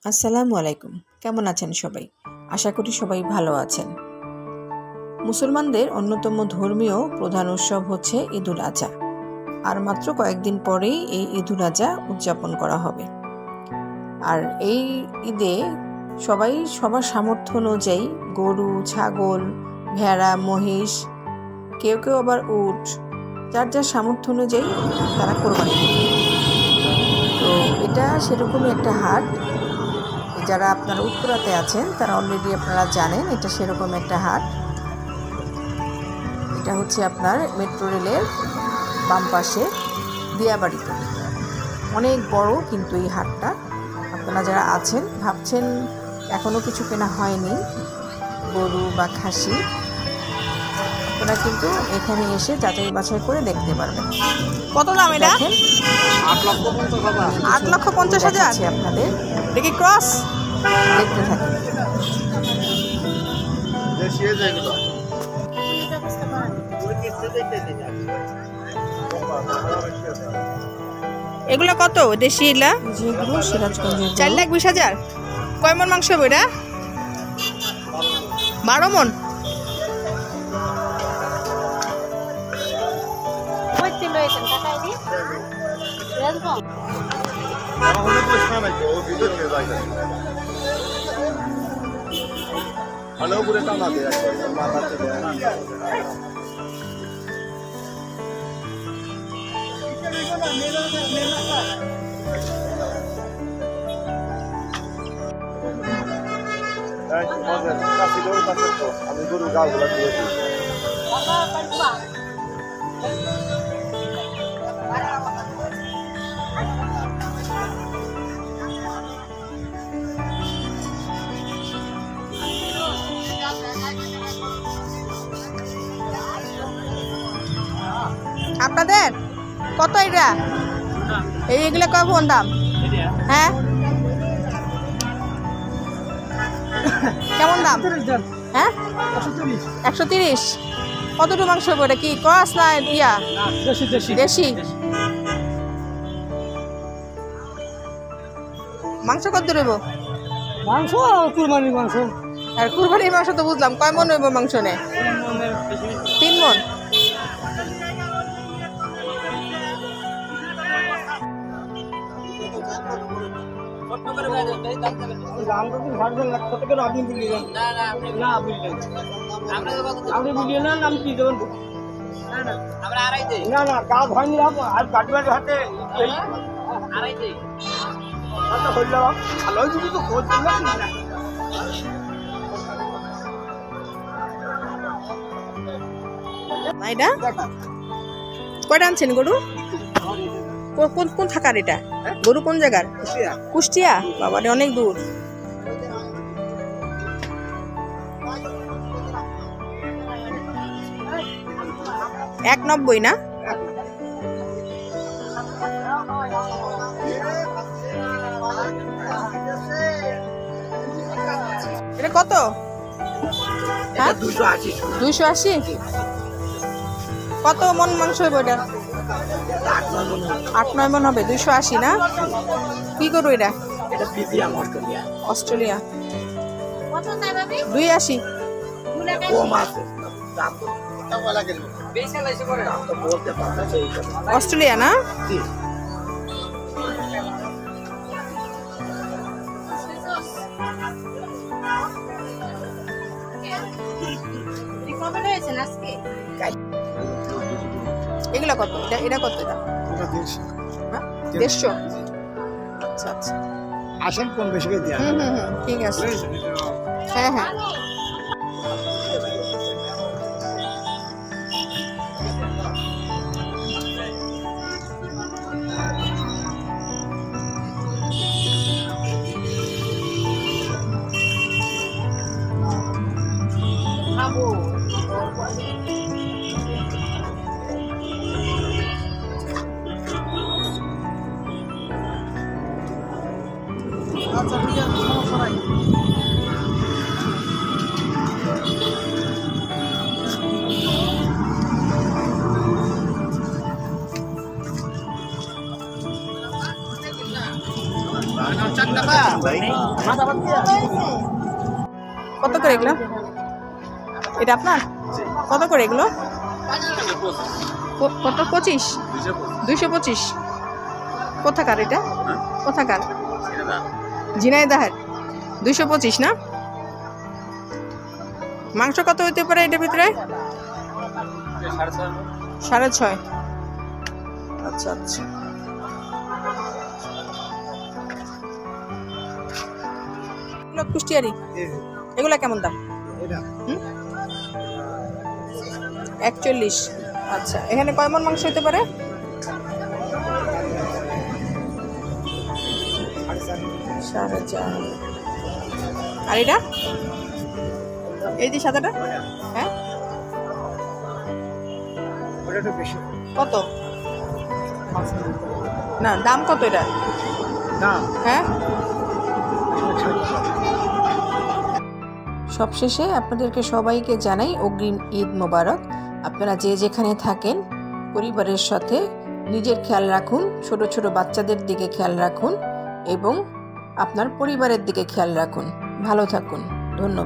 আসসালামু আলাইকুম। কেমন আছেন সবাই? আশা করি সবাই ভালো আছেন। মুসলমানদের অন্যতম ধর্মীয় প্রধান উৎসব হচ্ছে ঈদুল আজহা। আর মাত্র কয়েকদিন পরেই এই ঈদুল আজহা উদযাপন করা হবে। আর এই ঈদে সবাই সবার সামর্থ্য অনুযায়ী গরু, ছাগল, ভেড়া, মহিষ, কেউ কেউ আবার উট, যার যার সামর্থ্য অনুযায়ী তারা কোরবানি দেবে। তো এটা সেরকমই একটা হাট। যারা আপনারা উত্তরাতে আছেন তারা অলরেডি আপনারা জানেন এটা সেরকম একটা হাট। এটা হচ্ছে আপনার মেট্রো রেলের বাম পাশে দিয়াবাড়িতে। অনেক বড় কিন্তু এই হাটটা। আপনারা যারা আছেন ভাবছেন এখনও কিছু কেনা হয়নি গরু বা খাসি, আপনারা কিন্তু এখানে এসে যাচাই বাছাই করে দেখতে পারবেন। কত দাম এটা? 8,50,000 আপনাদের দেখি ক্রস দেখতে থাকেন। এগুলো কত দেশি? এলা যেগুলো সিরাজগঞ্জের 4,20,000। কয় মন মাংস হবে এটা? 12 মন। আমি গরু গাছগুলা দিয়েছি। আপনাদের কত এটা? এইগুলো কয় কোন দাম? হ্যাঁ কেমন দাম? হ্যাঁ 130। কতটুকু মাংস হবে এটা? কি ক্রস না ইয়া? দেশি। মাংস কত রইব? মাংস কুরবানির মাংস। আর কুরবানির মাংস তো বুঝলাম, কয় মন রইব মাংস নে? 3 মন। আপনি বুঝিয়ে নেন, আমি কি দেবেন না না কাজ হয়নি। আর গাড়ি হাতে ভালো যদি তো খোঁজ দিলাম না। এটা কয়টা আনছেন গরু? কোন কোন থাকার এটা? গরু কোন জায়গার? কুষ্টিয়া। বাবা রে, অনেক দূর। $190 না? এটা কত? 280। কত মন মাংস হবে এটা? 8-9 মন হবে। 280 না? কি করবো এটা? অস্ট্রেলিয়া 280। অস্ট্রেলিয়া না? এগুলা কত? এটা কত? এটা 150। আচ্ছা আচ্ছা, আসেন কম বেশি করে দিয়া। ঠিক আছে। হ্যাঁ হ্যাঁ। আচ্ছা ঠিক আছে, সমস্যা নাই। টাকা কত করে এগুলো? এটা আপনার? কত করে এগুলো? কত? 25? 225? কোথাকার এটা? কোথাকার? ঝিনাইদহের। 225 না? মাংস কত হইতে পারে এটার ভিতরে? 6.5। আচ্ছা আচ্ছা। এগুলো কুষ্টিয়ারি। এগুলা কেমন দাম? 41। আচ্ছা, এখানে কয় মণ মাংস হইতে পারে? 4.5। আর এটা এই যে সাদাটা? হ্যাঁ, কত? না, দাম কত এটা? হ্যাঁ, সবশেষে আপনাদেরকে সবাইকে জানাই অগ্রিম ঈদ মোবারক। আপনারা যে যেখানে থাকেন পরিবারের সাথে নিজের খেয়াল রাখুন, ছোট ছোট বাচ্চাদের দিকে খেয়াল রাখুন এবং আপনার পরিবারের দিকে খেয়াল রাখুন। ভালো থাকুন। ধন্যবাদ।